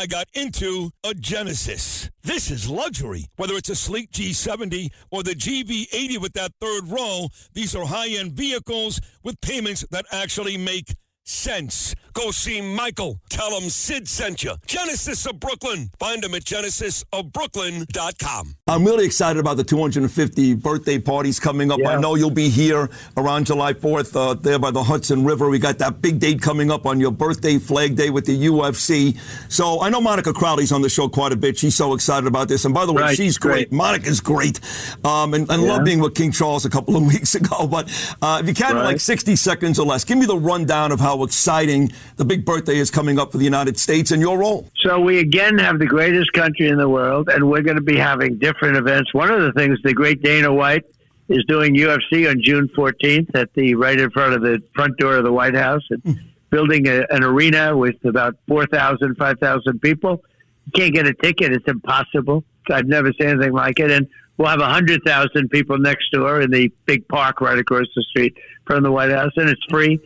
I got into a Genesis. This is luxury. Whether it's a sleek G70 or the GV80 with that third row, these are high-end vehicles with payments that actually make sense. Go see Michael. Tell him Sid sent you. Genesis of Brooklyn. Find him at genesisofbrooklyn.com. I'm really excited about the 250 birthday parties coming up. Yeah. I know you'll be here around July 4th there by the Hudson River. We got that big date coming up on your birthday, Flag Day with the UFC. So I know Monica Crowley's on the show quite a bit. She's so excited about this. And by the way, she's great. Monica's great. And love being with King Charles a couple of weeks ago. But if you can, in like 60 seconds or less, give me the rundown of how exciting the big birthday is coming up for the United States and your role. So we again have the greatest country in the world, and we're going to be having different events. One of the things, the great Dana White is doing UFC on June 14th at the right in front of the front door of the White House, and building an arena with about 4,000, 5,000 people. You can't get a ticket. It's impossible. I've never seen anything like it. And we'll have 100,000 people next door in the big park right across the street from the White House, and it's free.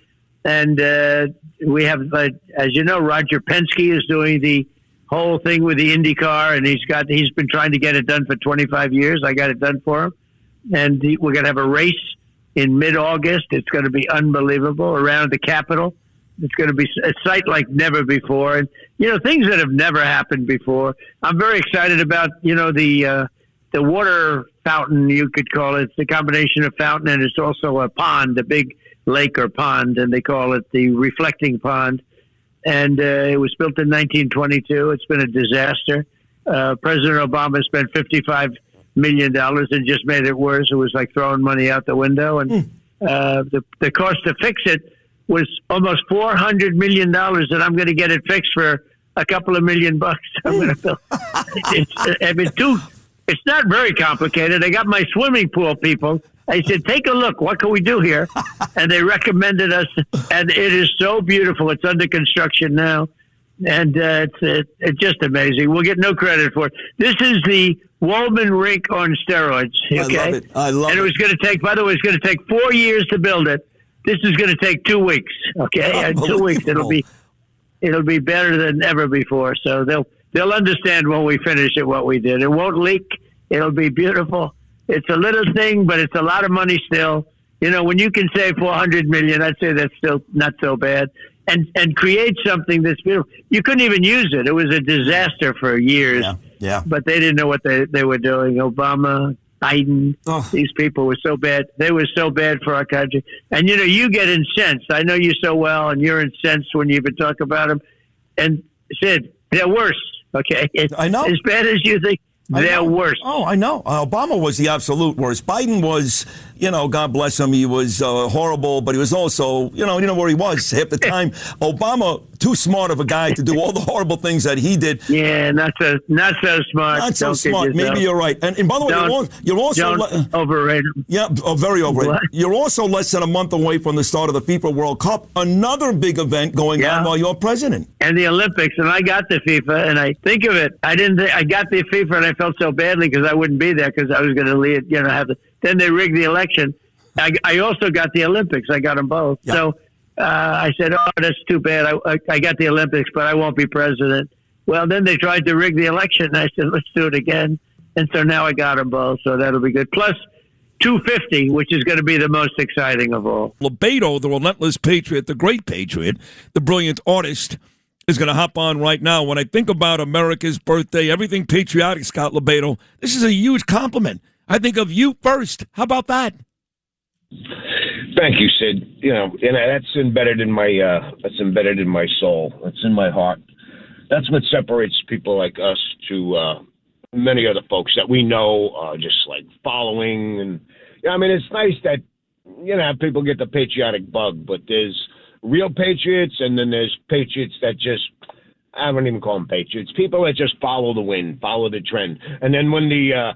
And we have, as you know, Roger Penske is doing the whole thing with the IndyCar, and he's been trying to get it done for 25 years. I got it done for him. And we're going to have a race in mid-August. It's going to be unbelievable around the Capitol. It's going to be a sight like never before. And, things that have never happened before. I'm very excited about, the water fountain, you could call it. It's a combination of fountain, and it's also a pond, a big lake or pond, and they call it the reflecting pond. And it was built in 1922. It's been a disaster. President Obama spent $55 million and just made it worse. It was like throwing money out the window. And the cost to fix it was almost $400 million, and I'm going to get it fixed for a couple of $1 million. I'm going to build. It's not very complicated. I got my swimming pool people. I said, take a look. What can we do here? And they recommended us, and it is so beautiful. It's under construction now, and it's just amazing. We'll get no credit for it. This is the Woolman Rink on steroids. Okay? I love it. And it was going to take, by the way, it's going to take 4 years to build it. This is going to take 2 weeks. Okay, in 2 weeks it'll be better than ever before. So they'll understand when we finish it what we did. It won't leak. It'll be beautiful. It's a little thing, but it's a lot of money still. When you can save $400 million, I'd say that's still not so bad. And create something that's beautiful. You couldn't even use it. It was a disaster for years. Yeah. But they didn't know what they were doing. Obama, Biden, these people were so bad. They were so bad for our country. And, you get incensed. I know you so well, and you're incensed when you even talk about them. And Sid, they're worse, okay? I know. As bad as you think. They're worse. Oh, I know. Obama was the absolute worst. Biden was, God bless him, he was horrible, but he was also, where he was half the time. Obama, too smart of a guy to do all the horrible things that he did. Yeah, not so smart. Not so smart. Maybe you're right. And by the way, you're also overrated him. Yeah, very overrated. What? You're also less than a month away from the start of the FIFA World Cup, another big event going on while you're president. And the Olympics, and I got the FIFA, and I think of it. I got the FIFA, and I felt so badly because I wouldn't be there because I was going to lead, then they rigged the election. I also got the Olympics. I got them both. Yep. So I said, that's too bad. I got the Olympics, but I won't be president. Well, then they tried to rig the election, and I said, let's do it again. And so now I got them both, so that'll be good. Plus 250, which is going to be the most exciting of all. LoBaido, the relentless patriot, the great patriot, the brilliant artist, is going to hop on right now. When I think about America's birthday, everything patriotic, Scott LoBaido, this is a huge compliment. I think of you first. How about that? Thank you, Sid. And that's embedded in my soul. That's in my heart. That's what separates people like us to many other folks that we know, just like following. And it's nice that people get the patriotic bug, but there's real patriots, and then there's patriots that just, I don't even call them patriots, people that just follow the wind, follow the trend. And then when the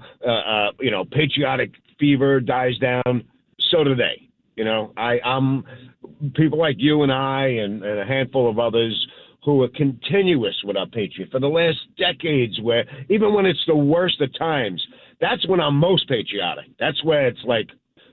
patriotic fever dies down, so do they. I'm people like you and I and a handful of others who are continuous with our patriot for the last decades, where even when it's the worst of times, that's when I'm most patriotic. That's where it's like,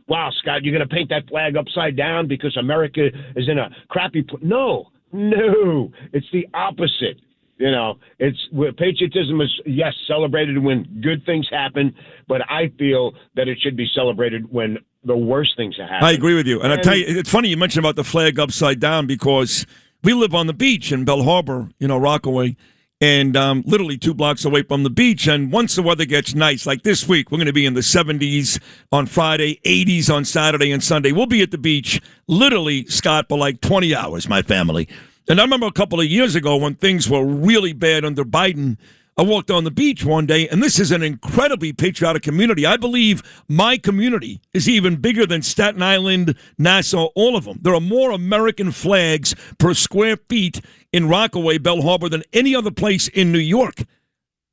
wow, Scott, you're going to paint that flag upside down because America is in a crappy place. No, it's the opposite. Patriotism is, yes, celebrated when good things happen, but I feel that it should be celebrated when the worst things happen. I agree with you. And I tell you, it's funny you mentioned about the flag upside down because we live on the beach in Bell Harbor, Rockaway, and literally 2 blocks away from the beach. And once the weather gets nice, like this week, we're going to be in the 70s on Friday, 80s on Saturday and Sunday. We'll be at the beach, literally, Scott, for like 20 hours, my family. And I remember a couple of years ago when things were really bad under Biden, I walked on the beach one day, and this is an incredibly patriotic community. I believe my community is even bigger than Staten Island, Nassau, all of them. There are more American flags per square feet in Rockaway, Bell Harbor, than any other place in New York.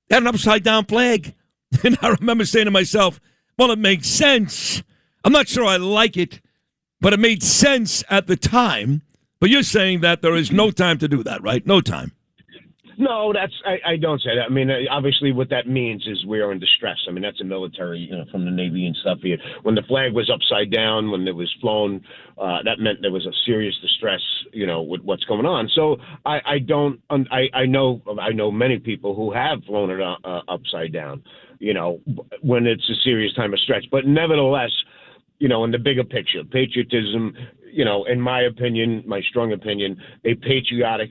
They had an upside-down flag. And I remember saying to myself, well, it makes sense. I'm not sure I like it, but it made sense at the time. But you're saying that there is no time to do that, right? No time. No, I don't say that. I mean, obviously what that means is we are in distress. I mean, that's a military, from the Navy and stuff here. When the flag was upside down, when it was flown, that meant there was a serious distress, with what's going on. So I know many people who have flown it upside down, when it's a serious time of stretch. But nevertheless, in the bigger picture, patriotism, in my opinion, my strong opinion, a patriotic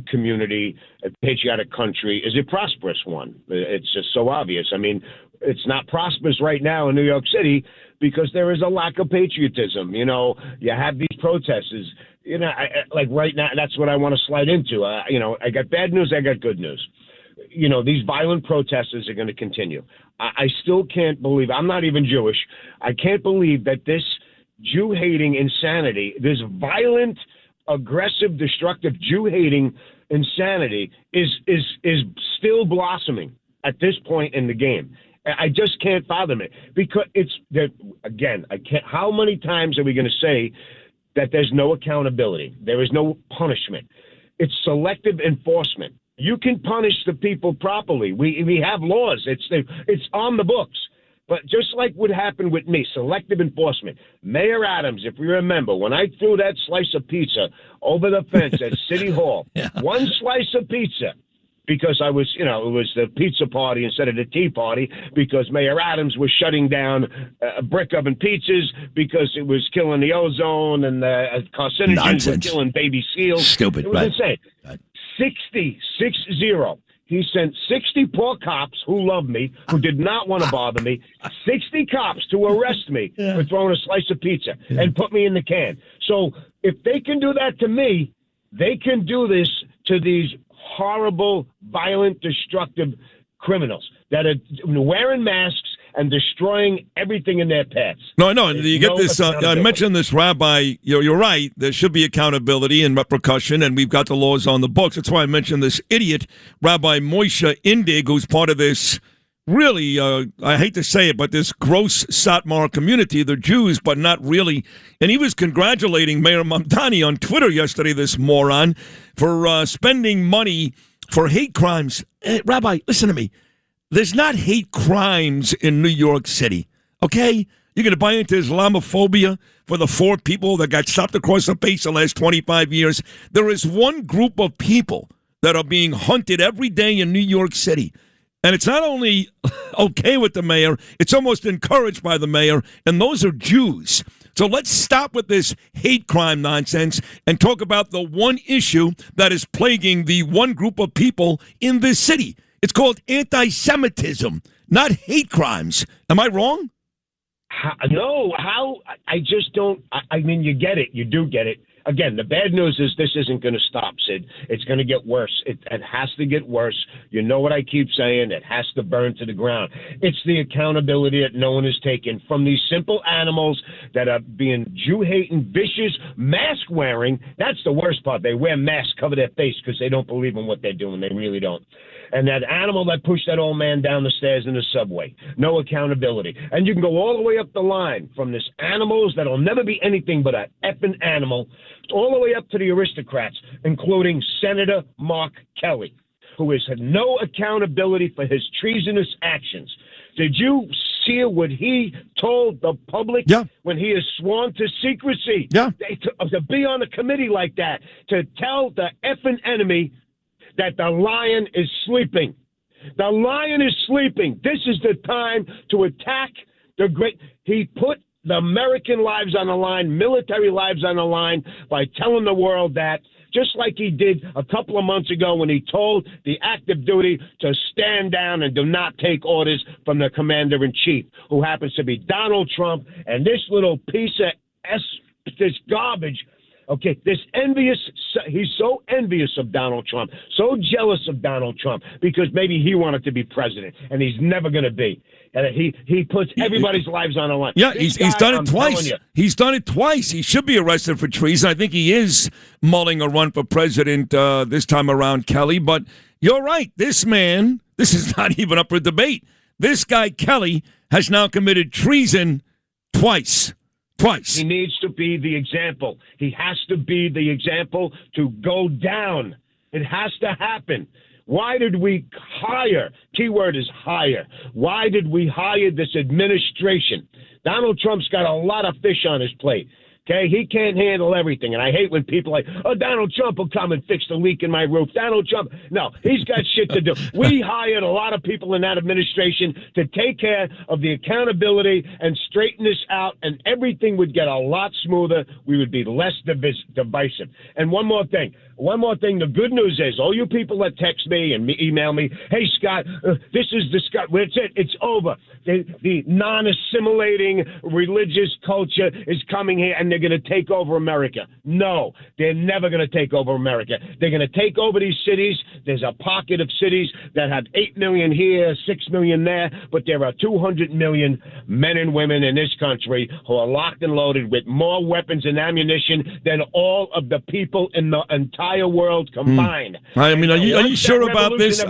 community, a patriotic country is a prosperous one. It's just so obvious. I mean, it's not prosperous right now in New York City because there is a lack of patriotism. You have these protests. Like right now, that's what I want to slide into. I got bad news, I got good news. These violent protesters are going to continue. I still can't believe, I'm not even Jewish, I can't believe that this Jew-hating insanity, this violent, aggressive, destructive, Jew-hating insanity is still blossoming at this point in the game. I just can't fathom it because again, I can't. How many times are we going to say that there's no accountability? There is no punishment. It's selective enforcement. You can punish the people properly. We have laws. It's on the books. But just like what happened with me, selective enforcement. Mayor Adams, if you remember, when I threw that slice of pizza over the fence at City Hall, one slice of pizza, because I was, it was the pizza party instead of the tea party, because Mayor Adams was shutting down brick oven pizzas because it was killing the ozone and the carcinogens were killing baby seals. Stupid, it was right? Insane. Right. 60. He sent 60 poor cops who loved me, who did not want to bother me, 60 cops to arrest me for throwing a slice of pizza and put me in the can. So if they can do that to me, they can do this to these horrible, violent, destructive criminals that are wearing masks and destroying everything in their paths. No, I know. And you get this. I mentioned this, Rabbi. You're right. There should be accountability and repercussion, and we've got the laws on the books. That's why I mentioned this idiot, Rabbi Moshe Indig, who's part of this really, I hate to say it, but this gross Satmar community, the Jews, but not really. And he was congratulating Mayor Mamdani on Twitter yesterday, this moron, for spending money for hate crimes. Rabbi, listen to me. There's not hate crimes in New York City, okay? You're going to buy into Islamophobia for the 4 people that got stopped across the face the last 25 years. There is one group of people that are being hunted every day in New York City. And it's not only okay with the mayor, it's almost encouraged by the mayor, and those are Jews. So let's stop with this hate crime nonsense and talk about the one issue that is plaguing the one group of people in this city. It's called anti-Semitism, not hate crimes. Am I wrong? How? I just don't. I mean, you get it. You do get it. Again, the bad news is this isn't going to stop, Sid. It's going to get worse. It has to get worse. You know what I keep saying? It has to burn to the ground. It's the accountability that no one is taking from these simple animals that are being Jew-hating, vicious, mask-wearing. That's the worst part. They wear masks, cover their face because they don't believe in what they're doing. They really don't. And that animal that pushed that old man down the stairs in the subway. No accountability. And you can go all the way up the line from this animals that'll never be anything but an effing animal all the way up to the aristocrats, including Senator Mark Kelly, who has had no accountability for his treasonous actions. Did you see what he told the public when he is sworn to secrecy? Yeah. To be on a committee like that, to tell the effing enemy that the lion is sleeping. The lion is sleeping. This is the time to attack the great. He put the American lives on the line, military lives on the line, by telling the world that, just like he did a couple of months ago when he told the active duty to stand down and do not take orders from the commander-in-chief, who happens to be Donald Trump, and this little piece of this garbage. Okay, he's so envious of Donald Trump, so jealous of Donald Trump, because maybe he wanted to be president, and he's never going to be. And he puts everybody's lives on the line. Yeah, he's done it twice. He's done it twice. He should be arrested for treason. I think he is mulling a run for president this time around, Kelly. But you're right. This man, this is not even up for debate. This guy, Kelly, has now committed treason twice. Twice. He needs to be the example. He has to be the example to go down. It has to happen. Why did we hire? Keyword is hire. Why did we hire this administration? Donald Trump's got a lot of fish on his plate. Okay, he can't handle everything. And I hate when people are like, oh, Donald Trump will come and fix the leak in my roof. Donald Trump. No, he's got shit to do. We hired a lot of people in that administration to take care of the accountability and straighten this out, and everything would get a lot smoother. We would be less divisive. And one more thing. The good news is, all you people that text me and email me, hey, Scott, this is the Scott. It's it. It's over. The non-assimilating religious culture is coming here, and they're going to take over America. No, they're never going to take over America. They're going to take over these cities. There's a pocket of cities that have 8 million here, 6 million there, but there are 200 million men and women in this country who are locked and loaded with more weapons and ammunition than all of the people in the entire world combined. I mean, are you sure about this?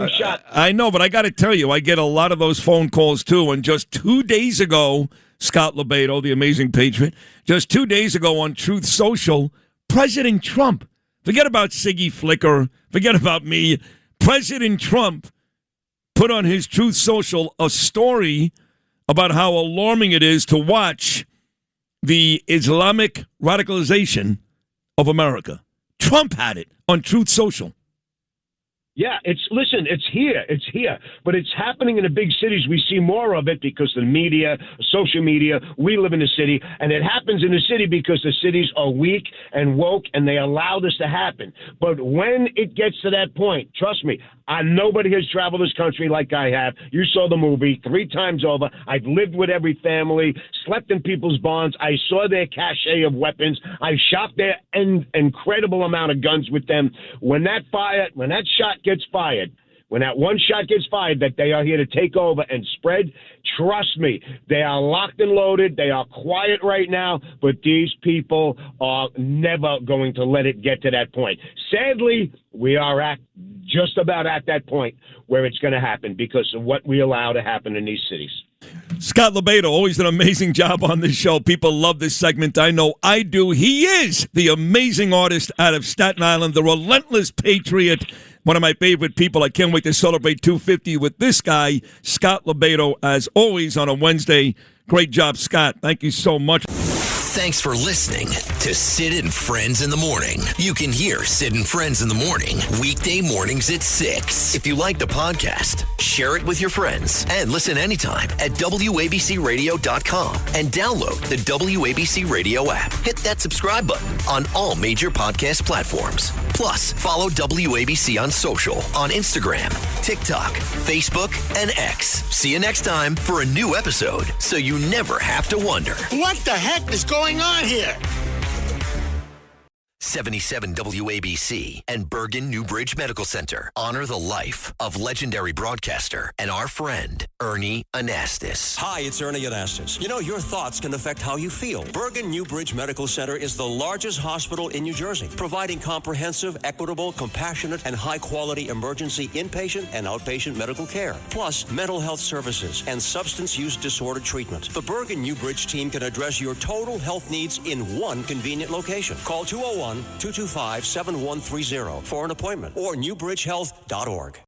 I know, but I got to tell you, I get a lot of those phone calls too. And just 2 days ago, Scott LoBaido, the amazing patriot, just 2 days ago on Truth Social, President Trump, forget about Siggy Flicker, forget about me, President Trump put on his Truth Social a story about how alarming it is to watch the Islamic radicalization of America. Trump had it on Truth Social. Yeah, it's here, but it's happening in the big cities. We see more of it because the media, social media, we live in the city, and it happens in the city because the cities are weak and woke, and they allow this to happen. But when it gets to that point, trust me, nobody has traveled this country like I have. You saw the movie 3 times over. I've lived with every family, slept in people's barns. I saw their cachet of weapons. I shot their incredible amount of guns with them. When that shot gets fired, when that one shot gets fired, that they are here to take over and spread, trust me, they are locked and loaded. They are quiet right now, but these people are never going to let it get to that point. Sadly, we are just about at that point where it's going to happen because of what we allow to happen in these cities. Scott LoBaido, always an amazing job on this show. People love this segment. I know I do. He is the amazing artist out of Staten Island, the relentless patriot, one of my favorite people. I can't wait to celebrate 250 with this guy, Scott LoBaido, as always on a Wednesday. Great job, Scott. Thank you so much. Thanks for listening to Sid and Friends in the Morning. You can hear Sid and Friends in the Morning weekday mornings at 6. If you like the podcast, share it with your friends and listen anytime at WABCRadio.com and download the WABC Radio app. Hit that subscribe button on all major podcast platforms. Plus, follow WABC on social on Instagram, TikTok, Facebook, and X. See you next time for a new episode so you never have to wonder. What the heck is going on here? 77 WABC and Bergen Newbridge Medical Center honor the life of legendary broadcaster and our friend, Ernie Anastas. Hi, it's Ernie Anastas. You know, your thoughts can affect how you feel. Bergen Newbridge Medical Center is the largest hospital in New Jersey, providing comprehensive, equitable, compassionate, and high-quality emergency inpatient and outpatient medical care, plus mental health services and substance use disorder treatment. The Bergen Newbridge team can address your total health needs in one convenient location. Call 201-225-7130 for an appointment or newbridgehealth.org.